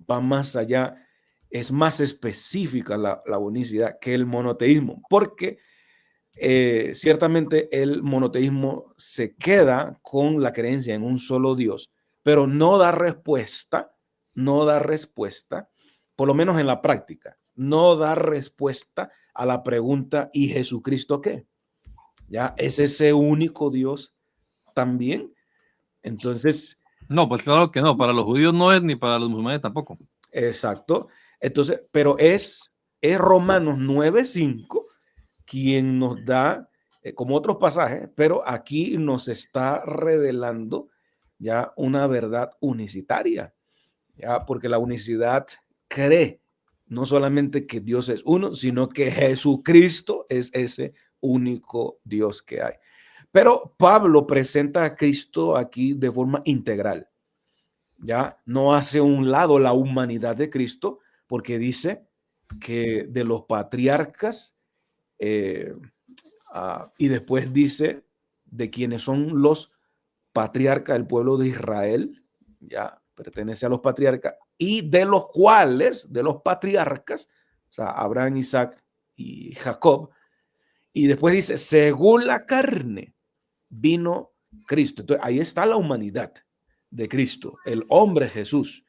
va más allá, es más específica la unicidad que el monoteísmo, porque ciertamente el monoteísmo se queda con la creencia en un solo Dios, pero no da respuesta, por lo menos en la práctica, no da respuesta a la pregunta, ¿y Jesucristo qué? ¿Ya es ese único Dios también? Entonces, No, pues claro que no. Para los judíos no es, ni para los musulmanes tampoco. exacto. Entonces, pero es Romanos 9:5 quien nos da, como otros pasajes, pero aquí nos está revelando ya una verdad unicitaria, ya, porque la unicidad cree no solamente que Dios es uno, sino que Jesucristo es ese único Dios que hay. Pero Pablo presenta a Cristo aquí de forma integral, ya no hace a un lado la humanidad de Cristo, porque dice que de los patriarcas, eh, y después dice de quienes son los patriarcas del pueblo de Israel, ya pertenece a los patriarcas, y de los cuales, de los patriarcas, o sea, Abraham, Isaac y Jacob, y después dice, según la carne vino Cristo. Entonces, ahí está la humanidad de Cristo, el hombre Jesús.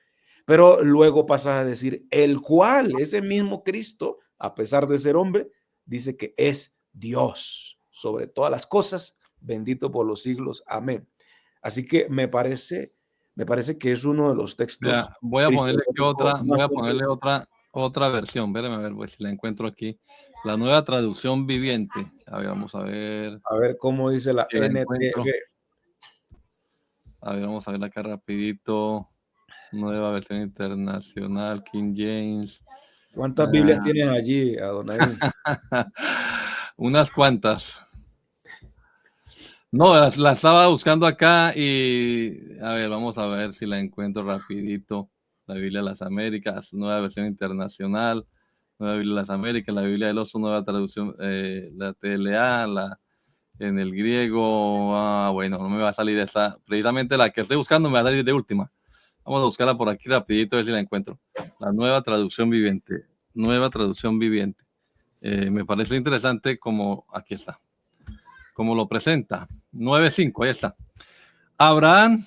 Pero luego pasa a decir, el cual, ese mismo Cristo, a pesar de ser hombre, dice que es Dios sobre todas las cosas, bendito por los siglos. Amén. Así que me parece que es uno de los textos Ya, voy a ponerle aquí cristológicos más otra versión. Espérame a ver pues, si la encuentro aquí. La nueva traducción viviente. A ver, vamos a ver A ver cómo dice la si la encuentro. NTV. A ver, vamos a ver acá rapidito. Nueva versión internacional, King James. ¿Cuántas Biblias tienes allí, Adonai? Unas cuantas. No, la estaba buscando acá y a ver, vamos a ver si la encuentro rapidito. La Biblia de las Américas, nueva versión internacional, nueva Biblia de las Américas, la Biblia del Oso, nueva traducción, la TLA, en el griego. Bueno, no me va a salir esa. Precisamente la que estoy buscando me va a salir de última. Vamos a buscarla por aquí rapidito a ver si la encuentro. La nueva traducción viviente. Nueva traducción viviente. Me parece interesante como aquí está. Como lo presenta. 9:5, ahí está. Abraham,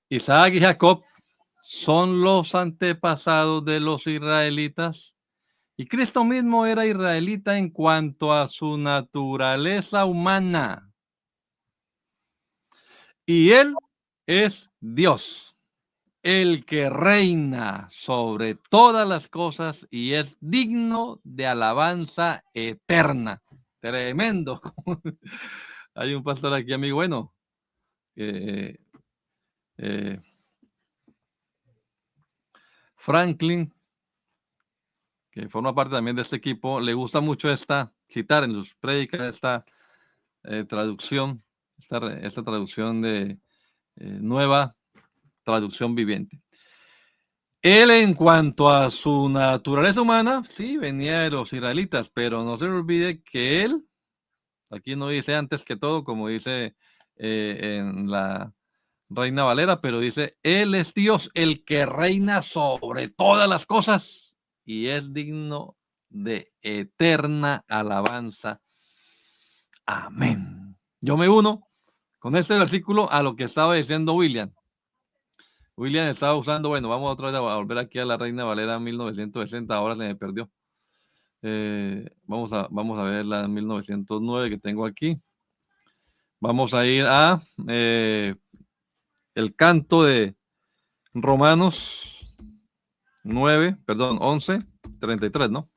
Isaac y Jacob son los antepasados de los israelitas y Cristo mismo era israelita en cuanto a su naturaleza humana. Y él es Dios, el que reina sobre todas las cosas y es digno de alabanza eterna. Tremendo. Hay un pastor aquí, amigo, bueno, Franklin, que forma parte también de este equipo, le gusta mucho citar en sus prédicas esta traducción, esta traducción de nueva traducción viviente. Él, en cuanto a su naturaleza humana, sí, venía de los israelitas, pero no se le olvide que él, aquí no dice antes que todo, como dice en la Reina Valera, pero dice, él es Dios, el que reina sobre todas las cosas y es digno de eterna alabanza. Amén. Yo me uno con este versículo a lo que estaba diciendo William. William estaba usando, bueno, vamos otra vez a volver aquí a la Reina Valera 1960, ahora se me perdió. Vamos a ver la 1909 que tengo aquí. Vamos a ir a el canto de Romanos 11:33, ¿no?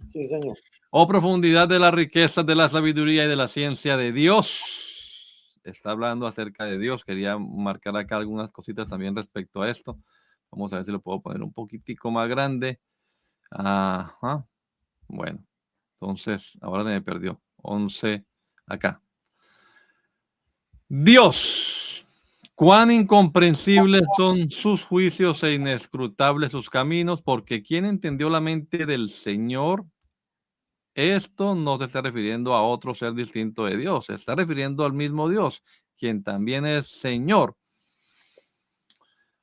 Sí, señor. Oh, profundidad de la riqueza, de la sabiduría y de la ciencia de Dios. Está hablando acerca de Dios. Quería marcar acá algunas cositas también respecto a esto. Vamos a ver si lo puedo poner un poquitico más grande. Ajá. Bueno, entonces, ahora me perdió. 11 acá. Dios, cuán incomprensibles son sus juicios e inescrutables sus caminos, porque ¿quién entendió la mente del Señor? Esto no se está refiriendo a otro ser distinto de Dios, se está refiriendo al mismo Dios, quien también es Señor.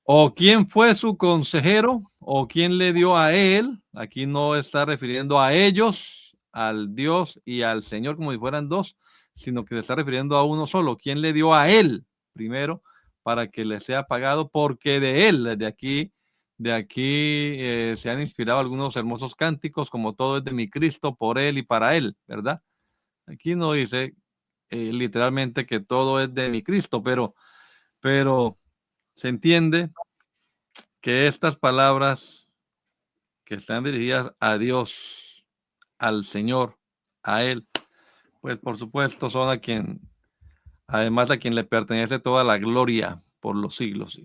¿O quién fue su consejero? ¿O quién le dio a él? Aquí no está refiriendo a ellos, al Dios y al Señor como si fueran dos, sino que se está refiriendo a uno solo. ¿Quién le dio a él primero para que le sea pagado? Porque de él, de aquí se han inspirado algunos hermosos cánticos, como todo es de mi Cristo, por él y para él, ¿verdad? Aquí no dice literalmente que todo es de mi Cristo, pero se entiende que estas palabras que están dirigidas a Dios, al Señor, a Él, pues por supuesto son además a quien le pertenece toda la gloria por los siglos.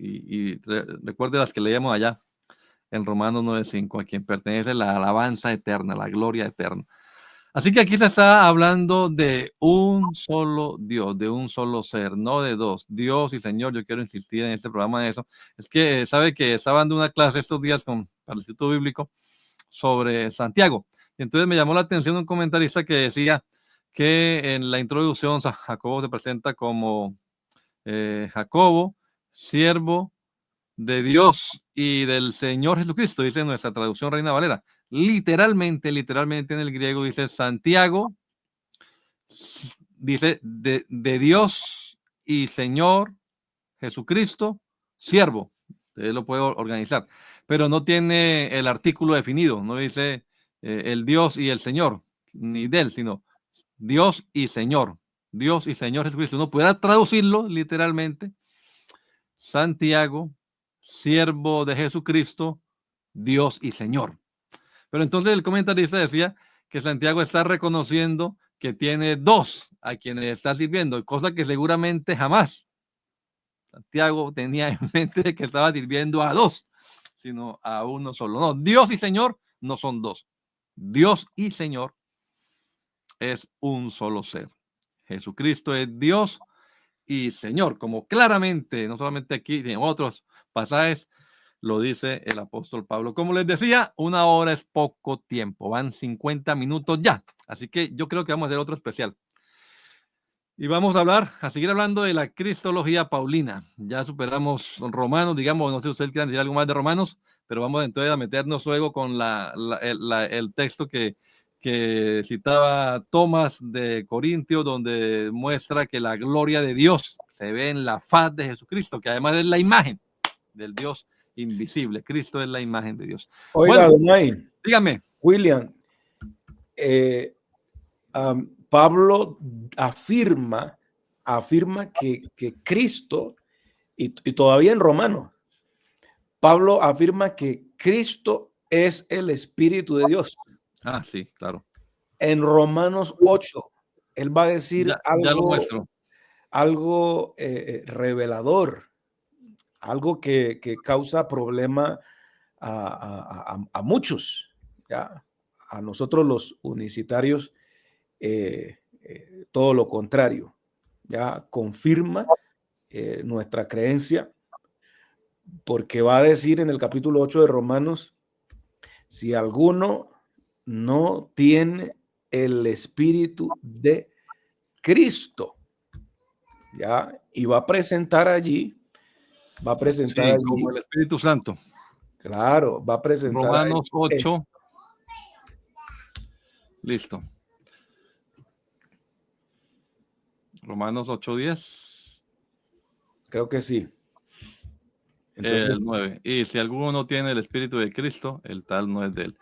Recuerde las que leíamos allá en Romanos 9:5, a quien pertenece la alabanza eterna, la gloria eterna. Así que aquí se está hablando de un solo Dios, de un solo ser, no de dos. Dios y Señor, yo quiero insistir en este programa de eso. Es que sabe que estaba dando una clase estos días para el Instituto Bíblico sobre Santiago. Y entonces me llamó la atención un comentarista que decía que en la introducción Jacobo se presenta como Jacobo, siervo de Dios y del Señor Jesucristo, dice nuestra traducción Reina Valera. Literalmente en el griego dice Santiago, dice de Dios y Señor Jesucristo, siervo. Usted lo puede organizar, pero no tiene el artículo definido, no dice el Dios y el Señor, ni del, sino Dios y Señor. Dios y Señor Jesucristo. Uno pudiera traducirlo literalmente. Santiago, siervo de Jesucristo, Dios y Señor. Pero entonces el comentarista decía que Santiago está reconociendo que tiene dos a quienes está sirviendo, cosa que seguramente jamás Santiago tenía en mente que estaba sirviendo a dos, sino a uno solo. No, Dios y Señor no son dos. Dios y Señor es un solo ser. Jesucristo es Dios y Señor, como claramente, no solamente aquí, sino en otros pasajes, lo dice el apóstol Pablo. Como les decía, 1 hora es poco tiempo, van 50 minutos ya. Así que yo creo que vamos a hacer otro especial. Y vamos a seguir hablando de la cristología paulina. Ya superamos Romanos, digamos, no sé si ustedes quieren decir algo más de Romanos, pero vamos entonces a meternos luego con el texto que citaba Tomás de Corintios, donde muestra que la gloria de Dios se ve en la faz de Jesucristo, que además es la imagen del Dios invisible. Cristo es la imagen de Dios. Oiga, Bueno, Donay, dígame. William, Pablo afirma que Cristo, y todavía en Romano, Pablo afirma que Cristo es el Espíritu de Dios. Ah, sí, claro. En Romanos 8, él va a decir ya lo muestro. algo revelador, algo que causa problema a muchos, ¿ya? A nosotros los unicitarios, todo lo contrario, ya confirma nuestra creencia, porque va a decir en el capítulo 8 de Romanos, si alguno no tiene el Espíritu de Cristo, ya, y va a presentar allí, como el Espíritu Santo. Claro, va a presentar Romanos 8. Listo. Romanos 8:10. Creo que sí. Entonces, el 9. Y si alguno no tiene el Espíritu de Cristo, el tal no es de él.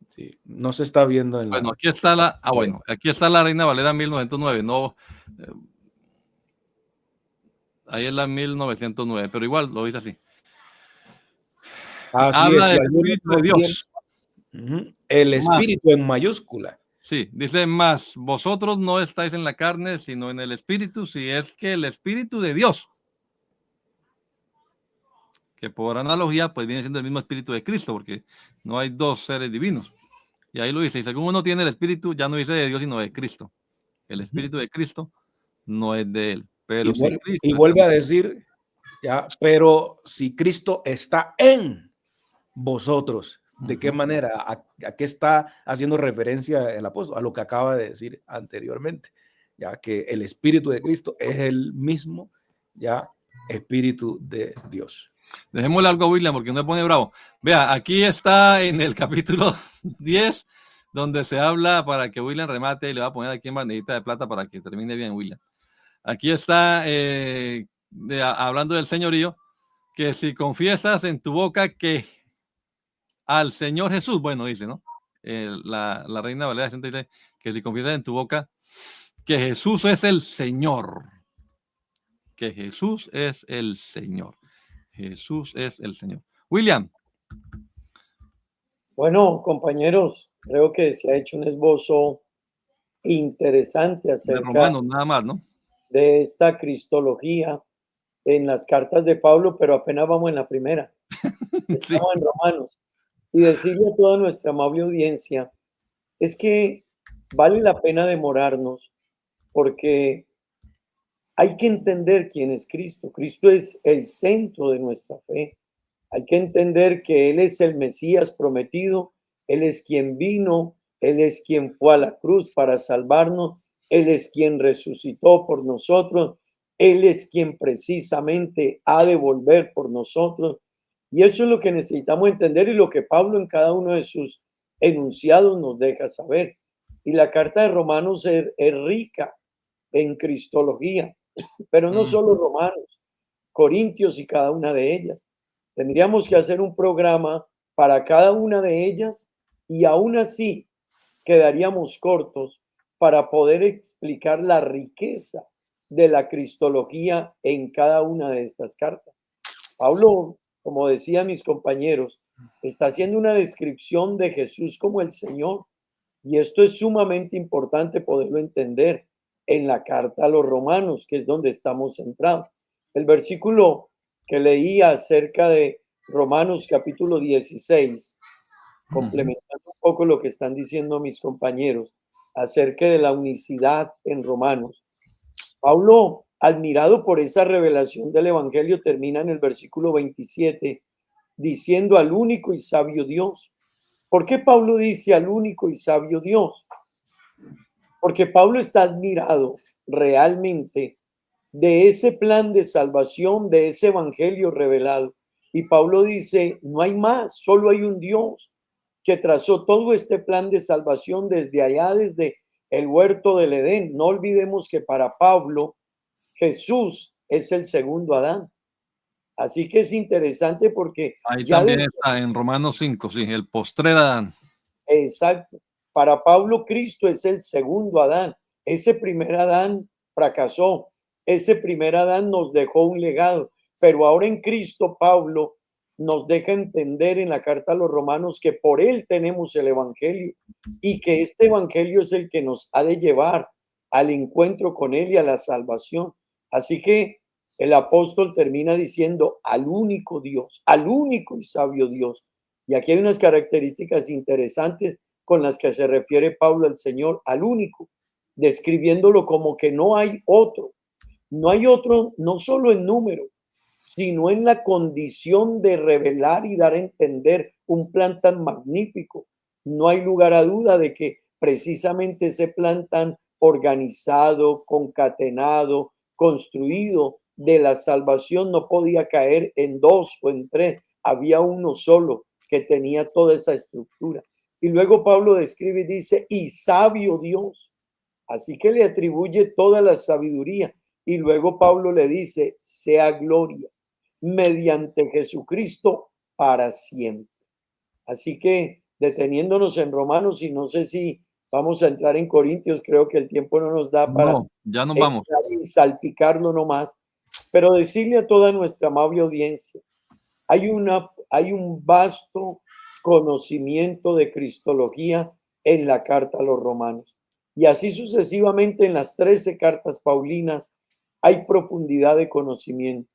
Sí, no se está viendo en bueno, la... aquí está aquí está la Reina Valera 1909. No, ahí es la 1909, pero igual lo dice así. Así Habla es, del Espíritu de Dios. El Espíritu en mayúscula. Sí, dice más, vosotros no estáis en la carne, sino en el Espíritu, si es que el Espíritu de Dios, que por analogía, pues viene siendo el mismo Espíritu de Cristo, porque no hay dos seres divinos. Y ahí lo dice, y si alguno tiene el Espíritu, ya no dice de Dios, sino de Cristo. El Espíritu de Cristo no es de él. Pero y vuelve a decir, ya, pero si Cristo está en vosotros, ¿de qué manera? ¿A qué está haciendo referencia el apóstol? A lo que acaba de decir anteriormente, ya que el Espíritu de Cristo es el mismo, ya Espíritu de Dios. Dejémosle algo a William porque no se pone bravo. Vea, aquí está en el capítulo 10, donde se habla para que William remate, y le va a poner aquí en bandejita de plata para que termine bien, William. Aquí está hablando del señorío, que si confiesas en tu boca que al Señor Jesús, bueno, dice, ¿no? La Reina Valera dice que si confiesas en tu boca que Jesús es el Señor, que Jesús es el Señor. Jesús es el Señor. William. Bueno, compañeros, creo que se ha hecho un esbozo interesante De acerca Romanos, nada más, ¿no? de esta cristología en las cartas de Pablo, pero apenas vamos en la primera. Sí. Estamos en Romanos. Y decirle a toda nuestra amable audiencia, es que vale la pena demorarnos porque hay que entender quién es Cristo. Cristo es el centro de nuestra fe. Hay que entender que Él es el Mesías prometido, Él es quien vino, Él es quien fue a la cruz para salvarnos, Él es quien resucitó por nosotros, Él es quien precisamente ha de volver por nosotros. Y eso es lo que necesitamos entender y lo que Pablo en cada uno de sus enunciados nos deja saber. Y la carta de Romanos es rica en cristología, pero no solo Romanos, Corintios y cada una de ellas. Tendríamos que hacer un programa para cada una de ellas y aún así quedaríamos cortos para poder explicar la riqueza de la cristología en cada una de estas cartas. Pablo, como decían mis compañeros, está haciendo una descripción de Jesús como el Señor y esto es sumamente importante poderlo entender en la carta a los romanos, que es donde estamos centrados. El versículo que leía acerca de Romanos capítulo 16, complementando un poco lo que están diciendo mis compañeros acerca de la unicidad en Romanos. Pablo, admirado por esa revelación del Evangelio, termina en el versículo 27 diciendo al único y sabio Dios. ¿Por qué Pablo dice al único y sabio Dios? Porque Pablo está admirado realmente de ese plan de salvación, de ese evangelio revelado. Y Pablo dice, no hay más, solo hay un Dios que trazó todo este plan de salvación desde allá, desde el huerto del Edén. No olvidemos que para Pablo Jesús es el segundo Adán. Así que es interesante porque Ahí ya también de, está en Romanos 5, sí, el postrer Adán. exacto, para Pablo Cristo es el segundo Adán. Ese primer Adán fracasó. Ese primer Adán nos dejó un legado, pero ahora en Cristo Pablo nos deja entender en la carta a los romanos que por él tenemos el evangelio y que este evangelio es el que nos ha de llevar al encuentro con él y a la salvación. Así que el apóstol termina diciendo al único Dios, al único y sabio Dios. Y aquí hay unas características interesantes con las que se refiere Pablo al Señor, al único, describiéndolo como que no hay otro. No hay otro, no solo en número, sino en la condición de revelar y dar a entender un plan tan magnífico. No hay lugar a duda de que precisamente ese plan tan organizado, concatenado, construido de la salvación no podía caer en dos o en tres, había uno solo que tenía toda esa estructura. Y luego Pablo describe y dice, y sabio Dios, así que le atribuye toda la sabiduría. Y luego Pablo le dice, sea gloria mediante Jesucristo para siempre. Así que deteniéndonos en Romanos, y no sé si vamos a entrar en Corintios, creo que el tiempo no nos da para No, ya nos vamos. entrar y salpicarlo nomás, pero decirle a toda nuestra amable audiencia, hay un vasto conocimiento de cristología en la carta a los romanos. Y así sucesivamente en las 13 cartas paulinas hay profundidad de conocimiento.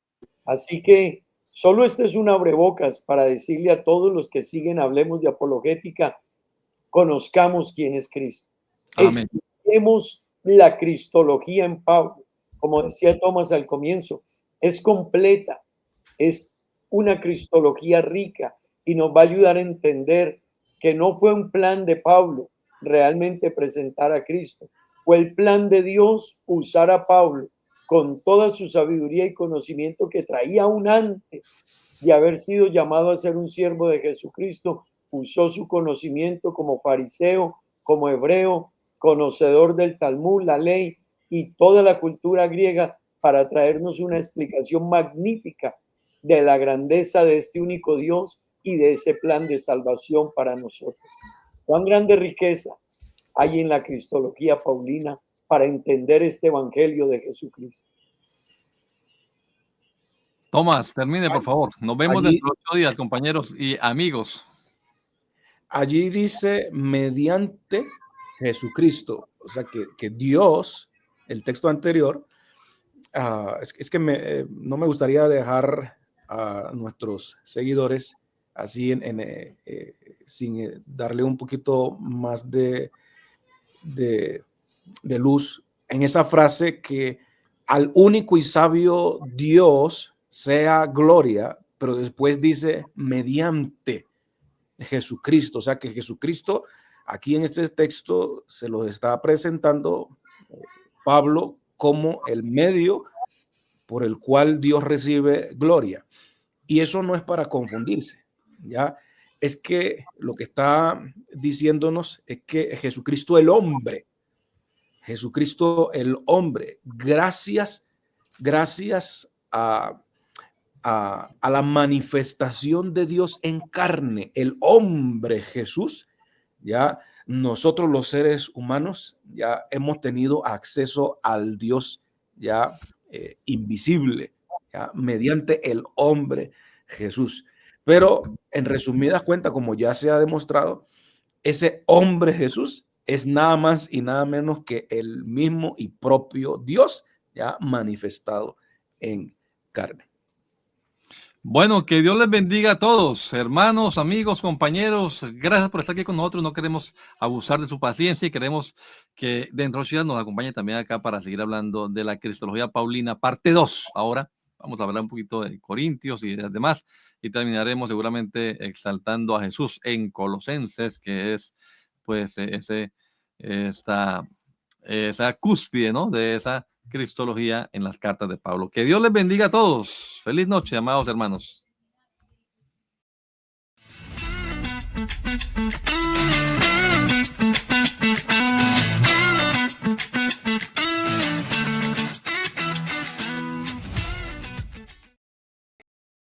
Así que solo este es un abrebocas para decirle a todos los que siguen, hablemos de apologética, conozcamos quién es Cristo. Amén. Estudiemos la cristología en Pablo. Como decía Tomás al comienzo, es completa, es una cristología rica y nos va a ayudar a entender que no fue un plan de Pablo realmente presentar a Cristo, fue el plan de Dios usar a Pablo con toda su sabiduría y conocimiento que traía aún antes de haber sido llamado a ser un siervo de Jesucristo, usó su conocimiento como fariseo, como hebreo, conocedor del Talmud, la ley y toda la cultura griega para traernos una explicación magnífica de la grandeza de este único Dios y de ese plan de salvación para nosotros. Cuán grande riqueza hay en la cristología paulina para entender este evangelio de Jesucristo. Tomás, termine, por favor. Nos vemos Allí, dentro de 8 días, compañeros y amigos. allí dice mediante Jesucristo, o sea que Dios, el texto anterior, es que no me gustaría dejar a nuestros seguidores así sin darle un poquito más de luz en esa frase que al único y sabio Dios sea gloria, pero después dice mediante Jesucristo, o sea que Jesucristo aquí en este texto se lo está presentando Pablo como el medio por el cual Dios recibe gloria. Y eso no es para confundirse, ¿ya? Es que lo que está diciéndonos es que Jesucristo el hombre, gracias a la manifestación de Dios en carne, el hombre Jesús, ya nosotros los seres humanos ya hemos tenido acceso al Dios ya invisible, ya, mediante el hombre Jesús. Pero en resumidas cuentas, como ya se ha demostrado, ese hombre Jesús es nada más y nada menos que el mismo y propio Dios ya manifestado en carne. Bueno, que Dios les bendiga a todos, hermanos, amigos, compañeros. Gracias por estar aquí con nosotros. No queremos abusar de su paciencia y queremos que dentro de Ciudad nos acompañe también acá para seguir hablando de la Cristología Paulina, parte 2. Ahora vamos a hablar un poquito de Corintios y de demás y terminaremos seguramente exaltando a Jesús en Colosenses, que es pues esa cúspide, ¿no? De esa cristología en las cartas de Pablo. Que Dios les bendiga a todos. Feliz noche, amados hermanos.